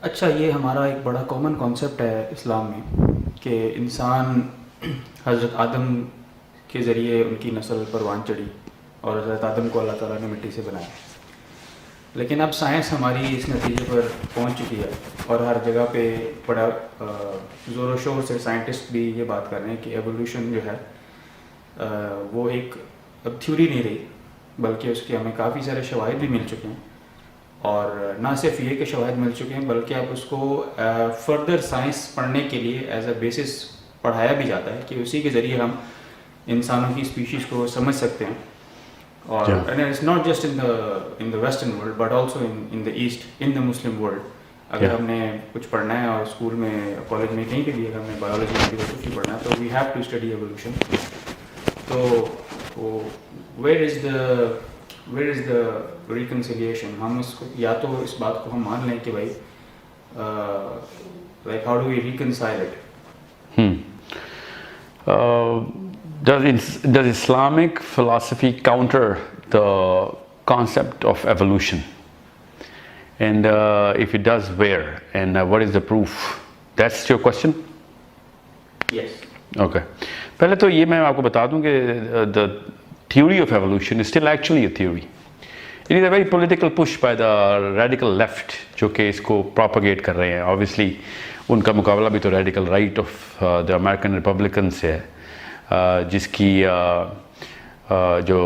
اچھا، یہ ہمارا ایک بڑا کامن کانسیپٹ ہے اسلام میں کہ انسان حضرت آدم کے ذریعے ان کی نسل پروان چڑھی اور حضرت آدم کو اللہ تعالیٰ نے مٹی سے بنایا. لیکن اب سائنس ہماری اس نتیجے پر پہنچ چکی ہے اور ہر جگہ پہ بڑا زور و شور سے سائنٹسٹ بھی یہ بات کر رہے ہیں کہ ایوولوشن جو ہے وہ ایک اب تھیوری نہیں رہی، بلکہ اس کے ہمیں کافی سارے شواہد بھی مل چکے ہیں. اور نہ صرف یہ کہ شواہد مل چکے ہیں بلکہ اب اس کو فردر سائنس پڑھنے کے لیے ایز اے بیسس پڑھایا بھی جاتا ہے کہ اسی کے ذریعے ہم انسانوں کی اسپیشیز کو سمجھ سکتے ہیں. اور it's not just in the western world but also in the East, in the Muslim world. اگر ہم نے کچھ پڑھنا ہے اور اسکول میں کالج میں کہیں پہ بھی اگر ہمیں بایولوجی میں کچھ بھی پڑھنا ہے تو we have to study evolution. تو ویئر از دا ریکنسیلیشن؟ ہم اس کو یا تو اس بات کو ہم مان لیں کہ بھائی like how do we reconcile it? Does Islamic philosophy counter the concept of evolution? And if it does, where? And what is the proof? That's your question? Yes. Okay. پہلے تو یہ میں آپ کو بتا دوں کہ the theory of evolution is still actually a theory. It is a very political push by the radical left جو کہ اس کو propagate کر رہے ہیں. Obviously ان کا مقابلہ بھی تو radical right of the American Republicans سے ہے جس کی جو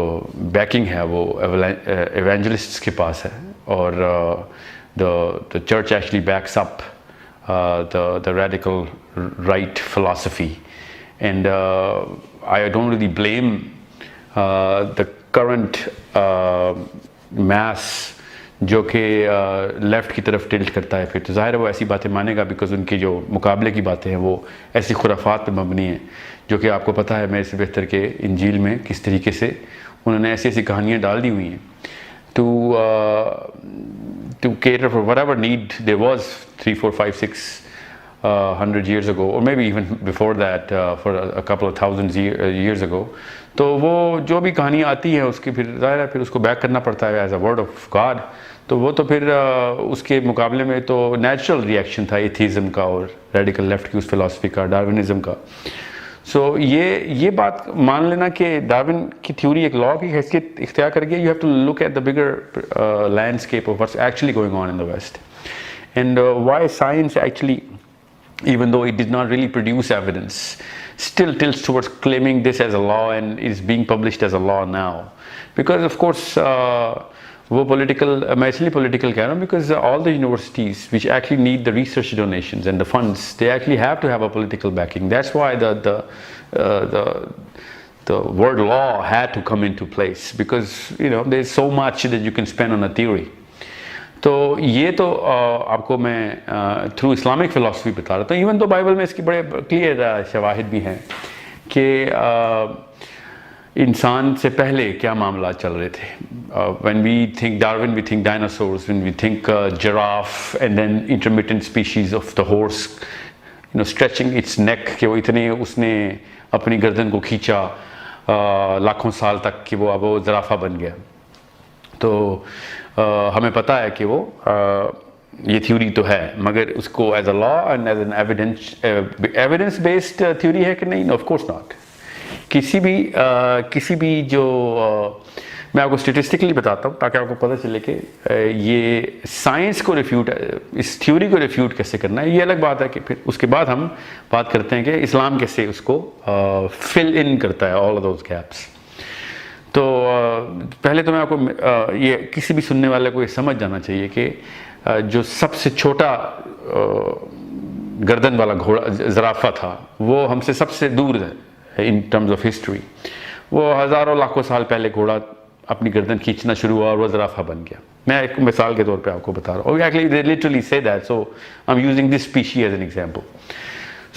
بیکنگ ہے وہ ایونجلسٹس کے پاس ہے. اور the church actually backs up the radical right philosophy. And I don't really blame the current mass جو کہ لیفٹ کی طرف ٹلٹ کرتا ہے. پھر تو ظاہر ہے وہ ایسی باتیں مانے گا بیکاز ان کی جو مقابلے کی باتیں ہیں وہ ایسی خرافات پہ مبنی ہیں جو کہ آپ کو پتہ ہے میرے سے بہتر کہ انجیل میں کس طریقے سے انہوں نے ایسی ایسی کہانیاں ڈال دی ہوئی ہیں to cater for whatever need there was 3, 4, 5, 600 years ago, or maybe even before that, for a couple of thousand years ago. تو وہ جو بھی کہانیاں آتی ہیں اس کی پھر ظاہر ہے پھر اس کو بیک کرنا پڑتا ہے as a word of God. تو وہ تو پھر اس کے مقابلے میں تو نیچرل ریئیکشن تھا ایتھیزم کا اور ریڈیکل لیفٹ کی اس فلاسفی کا، ڈارونزم کا. سو یہ بات مان لینا کہ ڈارون کی تھیوری ایک لا کی حیثیت اختیار کر گیا. You have to look at the bigger landscape of what's actually going on in the west and why science actually even though it did not really produce evidence, still tilts towards claiming this as a law and is being published as a law now. Because of course, وہ political, میں اس لیے political کہہ رہا ہوں because all the universities which actually need the research donations and the funds, they actually have to have a political backing. That's why the word law had to come into place because there's so much that you can spend on a theory. تو یہ تو آپ کو میں through Islamic philosophy بتا رہا تھا. Even تو بائبل میں اس کی بڑے کلیئر شواہد بھی ہیں کہ انسان سے پہلے کیا معاملات چل رہے تھے. when we think Darwin, we think dinosaurs. When we think giraffe and then intermittent species of the horse stretching its neck کہ وہ اتنے اس نے اپنی گردن کو کھینچا لاکھوں سال تک کہ وہ اب وہ زرافہ بن گیا. تو ہمیں پتہ ہے کہ وہ یہ تھیوری تو ہے مگر اس کو as a law and as an evidence based theory ہے کہ نہیں؟ Of course not. کسی بھی جو میں آپ کو اسٹیٹسٹکلی بتاتا ہوں تاکہ آپ کو پتہ چلے کہ یہ سائنس کو ریفیوٹ، اس تھیوری کو ریفیوٹ کیسے کرنا ہے. یہ الگ بات ہے کہ پھر اس کے بعد ہم بات کرتے ہیں کہ اسلام کیسے اس کو فل ان کرتا ہے آل آف دوز گیپس. تو پہلے تو میں آپ کو یہ کسی بھی سننے والے کو یہ سمجھ جانا چاہیے کہ جو سب سے چھوٹا گردن والا گھوڑا زرافہ تھا وہ ہم سے سب سے دور ہے ان ٹرمز آف ہسٹری. وہ ہزاروں لاکھوں سال پہلے گھوڑا اپنی گردن کھینچنا شروع ہوا اور وہ زرافہ بن گیا. میں ایک مثال کے طور پہ آپ کو بتا رہا ہوں. Actually they literally say that so I am using this species as an example.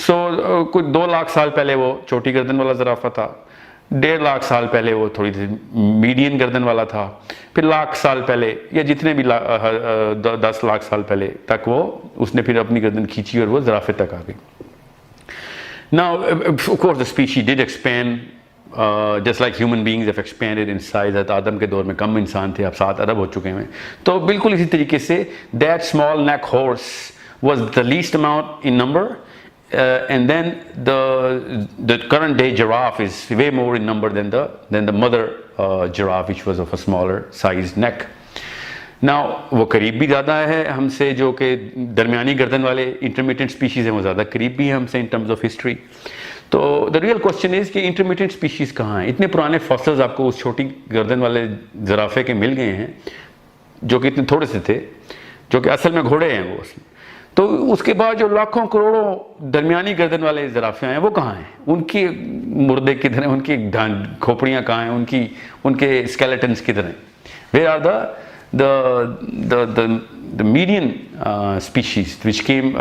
So کچھ 2 لاکھ سال پہلے وہ چھوٹی گردن والا زرافہ تھا. 1.5 لاکھ سال پہلے وہ تھوڑی سی میڈین گردن والا تھا. پھر لاکھ سال پہلے یا جتنے بھی 10 لاکھ سال پہلے تک وہ اس نے پھر اپنی گردن کھینچی اور وہ زرافے تک آ گئی. Now, of course, the species did expand, just like human beings have expanded in size. آدم کے دور میں کم انسان تھے، اب 7 ارب ہو چکے ہیں. تو بالکل اسی طریقے سے that small neck horse was the least amount in number, and then the current day giraffe is way more in number than the mother giraffe, which was of a smaller sized neck. Now وہ قریب بھی زیادہ ہے ہم سے, جو کہ درمیانی گردن والے انٹرمیڈیٹ اسپیشیز ہیں وہ زیادہ قریب بھی ہیں ہم سے ان ٹرمز آف ہسٹری. تو دا ریئل کوشچن از کہ انٹرمیڈیٹ اسپیشیز کہاں ہیں؟ اتنے پرانے فاسلز آپ کو اس چھوٹی گردن والے زرافے کے مل گئے ہیں جو کہ اتنے تھوڑے سے تھے, جو کہ اصل میں گھوڑے ہیں وہ اصل. تو اس کے بعد جو لاکھوں کروڑوں درمیانی گردن والے زرافے ہیں وہ کہاں ہیں؟ ان کی مردے کدھر ہیں؟ ان کی کھوپڑیاں کہاں ہیں؟ ان کے اسکیلیٹنس کدھر ہیں؟ Where are the median species which came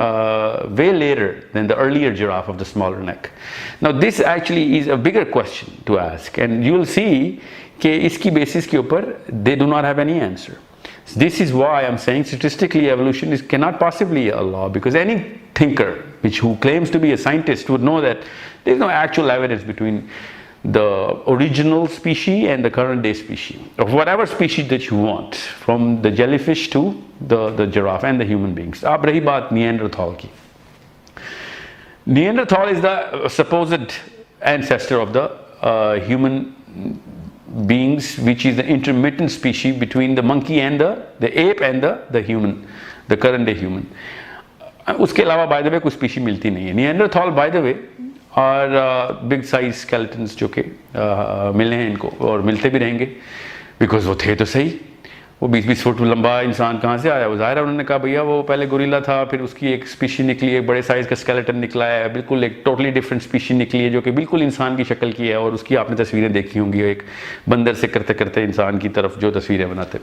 way later than the earlier giraffe of the smaller neck. Now this actually is a bigger question to ask, and you will see کہ اس کی basis کے اوپر they do not have any answer. This is why I'm saying statistically evolution cannot possibly a law, because any thinker who claims to be a scientist would know that there is no actual evidence between the original species and the current day species of whatever species that you want, from the jellyfish to the giraffe and the human beings. اب رہی بات Neanderthal کی. Neanderthal is the supposed ancestor of the human beings, which is the intermittent species between the monkey and the ape and the human, the current day human. اس کے علاوہ by the way کوئی species ملتی نہیں ہے. Neanderthal by the way اور big size اسکیلٹنس جو کہ ملے ہیں ان کو اور ملتے بھی رہیں گے, بیکاز وہ تھے تو صحیح. وہ 20-20 فٹ لمبا انسان کہاں سے آیا؟ وہ ظاہر ہے انہوں نے کہا بھیا وہ پہلے گوریلا تھا, پھر اس کی ایک اسپیشی نکلی ہے, بڑے سائز کا اسکیلٹن نکلا ہے, بالکل ایک ٹوٹلی ڈفرینٹ اسپیشی نکلی ہے جو کہ بالکل انسان کی شکل کی ہے, اور اس کی آپ نے تصویریں دیکھی ہوں گی, ایک بندر سے کرتے کرتے انسان کی طرف جو تصویریں بناتے.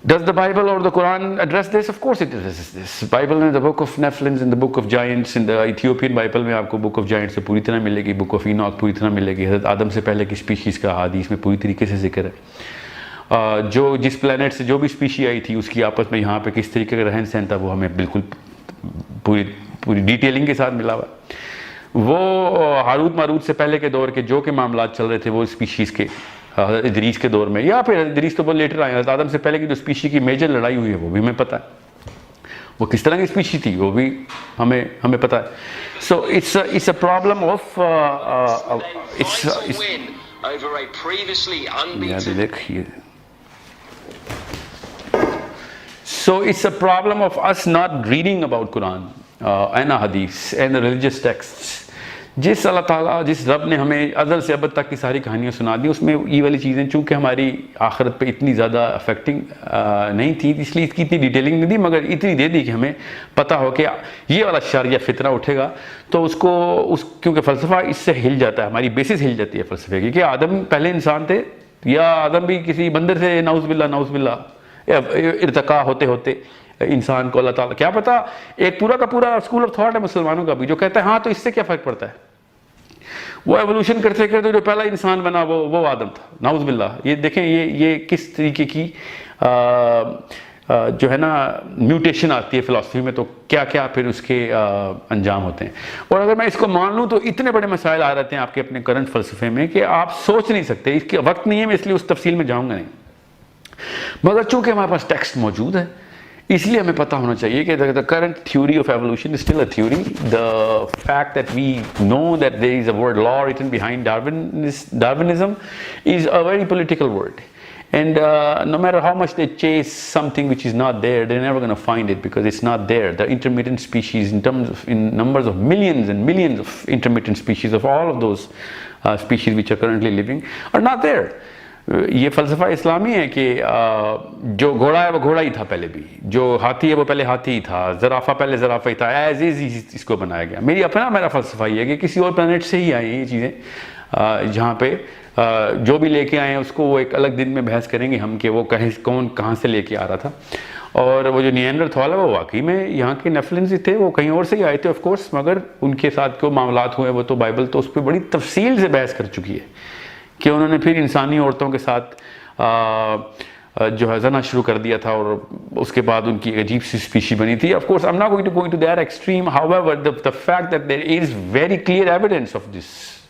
Does the Bible or the Quran address this? Of course it addresses this. Bible in the book of Nephilims, in the book of Giants, in the Ethiopian Bible میں آپ کو book of Giants سے پوری طرح ملے گی, book of Enoch پوری طرح ملے گی, حضرت آدم سے پہلے کی اسپیشیز کا حدیث میں پوری طریقے سے ذکر ہے. جو جس پلانٹ سے جو بھی اسپیشی آئی تھی اس کی آپس میں یہاں پہ کس طریقے کا رہن سہن تھا وہ ہمیں بالکل پوری ڈیٹیلنگ کے ساتھ ملا ہوا. وہ ہاروت ماروت سے پہلے کے دور کے جو کہ معاملات چل رہے تھے وہ اسپیشیز کے حضرت ادریس کے دور میں, یا پھر ادریس تو بہت لیٹر آئے, حضرت آدم سے پہلے کی جو اسپیشی کی میجر لڑائی ہوئی ہے وہ بھی ہمیں پتہ ہے, وہ کس طرح کی اسپیشی تھی وہ بھی ہمیں پتہ ہے. So it's a problem of دیکھیے, so it's a problem of us not reading about Quran and Hadith and the religious texts. جس اللہ تعالیٰ جس رب نے ہمیں ازل سے ابد تک کی ساری کہانیاں سنا دی, اس میں یہ والی چیزیں چونکہ ہماری آخرت پہ اتنی زیادہ افیکٹنگ نہیں تھی, اس لیے اس کی اتنی ڈیٹیلنگ نہیں دی, مگر اتنی دے دی کہ ہمیں پتہ ہو کہ یہ والا شر یا فتنہ اٹھے گا تو اس کو کیونکہ فلسفہ اس سے ہل جاتا ہے, ہماری بیسس ہل جاتی ہے فلسفے کی, کہ آدم پہلے انسان تھے یا آدم بھی کسی بندر سے نعوذ باللہ ارتقا ہوتے ہوتے انسان کو اللہ تعالیٰ, کیا پتا ایک پورا کا پورا اسکول آف تھاٹ ہے مسلمانوں کا بھی جو کہتا ہے ہاں تو اس سے کیا فرق پڑتا ہے, وہ ایولیوشن کرتے کرتے جو پہلا انسان بنا وہ آدم تھا, نعوذ باللہ. یہ دیکھیں یہ کس طریقے کی جو ہے نا میوٹیشن آتی ہے فلسفی میں, تو کیا کیا پھر اس کے انجام ہوتے ہیں. اور اگر میں اس کو مان لوں تو اتنے بڑے مسائل آ رہتے ہیں آپ کے اپنے کرنٹ فلسفے میں کہ آپ سوچ نہیں سکتے, اس کے وقت نہیں ہے, میں اس لیے اس تفصیل میں جاؤں گا نہیں. مگر چونکہ ہمارے پاس ٹیکسٹ موجود ہے اس لیے ہمیں پتہ ہونا چاہیے کہ the current theory of evolution is still a theory. The fact that we know that there is a word law written behind Darwinism is a very political word. And no matter how much they chase something which is not there, they're never going to find it because it's not there. The intermittent species, in numbers of millions and millions of intermittent species of all of those species which are currently living are not there. یہ فلسفہ اسلامی ہے کہ جو گھوڑا ہے وہ گھوڑا ہی تھا پہلے بھی, جو ہاتھی ہے وہ پہلے ہاتھی ہی تھا, زرافہ پہلے زرافہ ہی تھا, ایز اس کو بنایا گیا. میرا فلسفہ یہ ہے کہ کسی اور پلانٹ سے ہی آئی ہیں یہ چیزیں, جہاں پہ جو بھی لے کے آئے ہیں اس کو وہ ایک الگ دن میں بحث کریں گے ہم کہ وہ کون کہاں سے لے کے آ رہا تھا. اور وہ جو نیانڈرتھال ہے وہ واقعی میں یہاں کے نیفلنز تھے, وہ کہیں اور سے ہی آئے تھے آف کورس, مگر ان کے ساتھ جو معاملات ہوئے وہ تو بائبل تو اس پہ بڑی تفصیل سے بحث کر چکی ہے کہ انہوں نے پھر انسانی عورتوں کے ساتھ جو ہے زنا شروع کر دیا تھا اور اس کے بعد ان کی ایک عجیب سی اسپیشی بنی تھی. Of course I'm not going to that extreme, however the fact that there is very clear evidence of this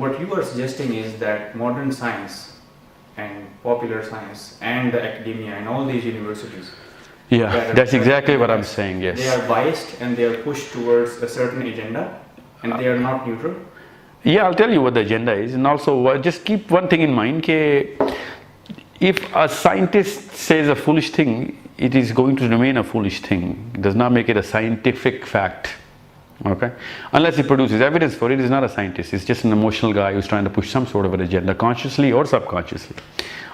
what you are suggesting is that modern science and popular science and the academia and all these universities, Yeah, that's exactly what I'm saying. Yes. they are biased and they are pushed towards a certain agenda and they are not neutral. Yeah, I'll tell you what the agenda is, and also just keep one thing in mind: if a scientist says a foolish thing, it is going to remain a foolish thing. It does not make it a scientific fact. Okay, unless he produces evidence for it, he's not a scientist. He's just an emotional guy who's trying to push some sort of an agenda, consciously or subconsciously.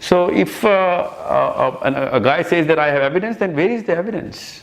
So if a guy says that I have evidence, then where is the evidence?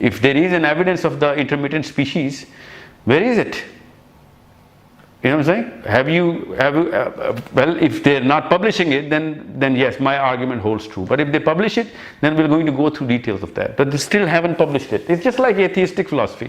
If there is an evidence of the intermittent species, where is it? You know what I'm saying? Have you well, if they're not publishing it, then yes, my argument holds true. But if they publish it, then we're going to go through details of that. But they still haven't published it. It's just like atheistic philosophy.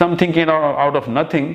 something came out of nothing,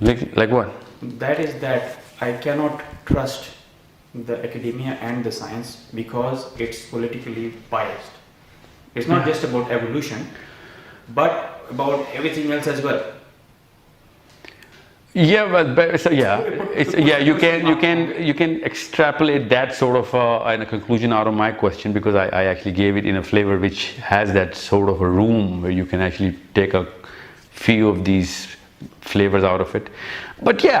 like what? That is that I cannot trust the academia and the science because it's politically biased. It's not just about evolution, but about everything else as well. Yeah, well, so you can extrapolate that sort of a conclusion out of my question, because I actually gave it in a flavor which has that sort of a room where you can actually take a few of these flavors out of it. But yeah,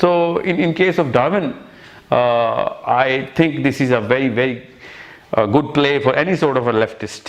So in case of Darwin, I think this is a very good play for any sort of a leftist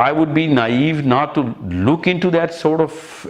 I would be naive not to look into that sort of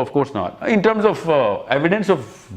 of course not. In terms of evidence of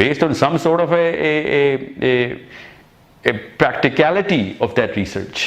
Based on some sort of a practicality of that research.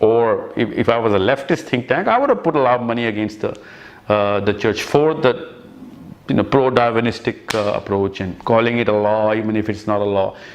or if I was a leftist think tank, I would have put a lot of money against the church for the pro-Darwinistic approach and calling it a law even if it's not a law.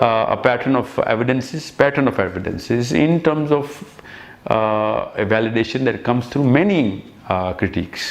a pattern of evidences in terms of a validation that comes through many critiques.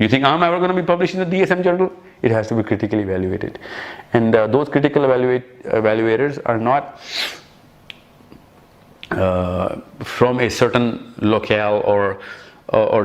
You think I'm ever going to be published in the DSM journal? It has to be critically evaluated, and those critical evaluators are not from a certain locale or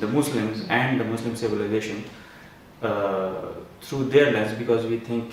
the Muslims and the Muslim civilization through their lens because we think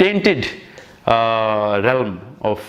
tainted realm of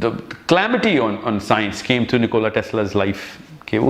the calamity on science came through Nikola Tesla's life کہ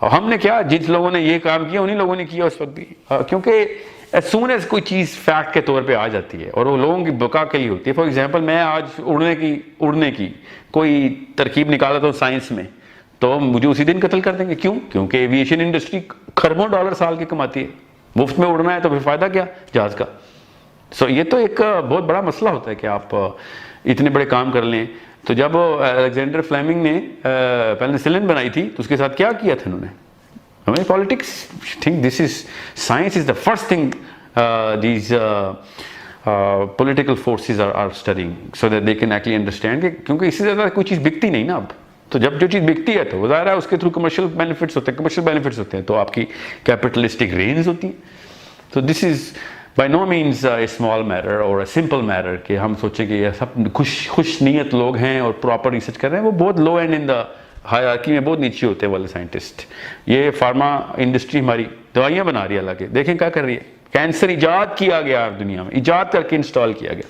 اور ہم نے کیا جن لوگوں نے یہ کام کیا انہی لوگوں نے کیا اس وقت بھی. کیونکہ as soon as کوئی چیز فیکٹ کے طور پہ آ جاتی ہے اور وہ لوگوں کی بقا کے لیے ہوتی ہے. فار ایگزامپل میں آج اڑنے کی کوئی ترکیب نکالتا ہوں سائنس میں تو مجھے اسی دن قتل کر دیں گے. کیوں؟ کیونکہ ایویشن انڈسٹری کھربوں ڈالر سال کی کماتی ہے. مفت میں اڑنا ہے تو پھر فائدہ کیا جہاز کا. سو یہ تو ایک بہت بڑا مسئلہ ہوتا ہے کہ آپ اتنے بڑے کام کر لیں. تو جب الیگزینڈر فلیمنگ نے پینسلن بنائی تھی تو اس کے ساتھ کیا کیا تھا انہوں نے؟ ہمیں politics think this is science is the first thing these political forces are studying so that they can actually understand کہ کیونکہ اس سے زیادہ کوئی چیز بکتی نہیں نا اب. تو جب جو چیز بکتی ہے تو ظاہر ہے اس کے تھرو کمرشل بینیفٹس ہوتے ہیں. کمرشل بینیفٹس ہوتے ہیں تو آپ کی کیپٹلسٹک رینز ہوتی ہیں. تو this is by no means a small matter اور اے سمپل میٹر کہ ہم سوچیں کہ یہ سب خوش نیت لوگ ہیں اور پراپر ریسرچ کر رہے ہیں. وہ بہت لو اینڈ ان دا ہائرارکی میں بہت نیچے ہوتے ہیں والے سائنٹسٹ. یہ فارما انڈسٹری ہماری دوائیاں بنا رہی ہے اللہ کے, دیکھیں کیا کر رہی ہے. کینسر ایجاد کیا گیا دنیا میں, ایجاد کر کے انسٹال کیا گیا,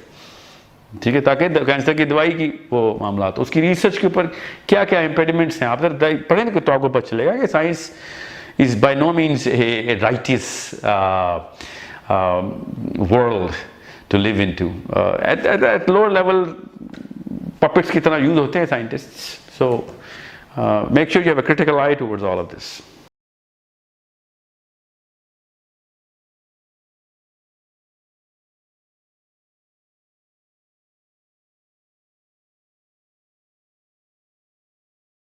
ٹھیک ہے, تاکہ کینسر کی دوائی کی وہ معاملات, اس کی ریسرچ کے اوپر کیا کیا امپیڈمنٹس ہیں آپ پڑھیں گے تو آپ کو پتہ چلے گا کہ science is by no means a righteous world to live into. At lower level puppets کی طرح یوز ہوتے ہیں scientists. So make sure you have a critical eye towards all of this.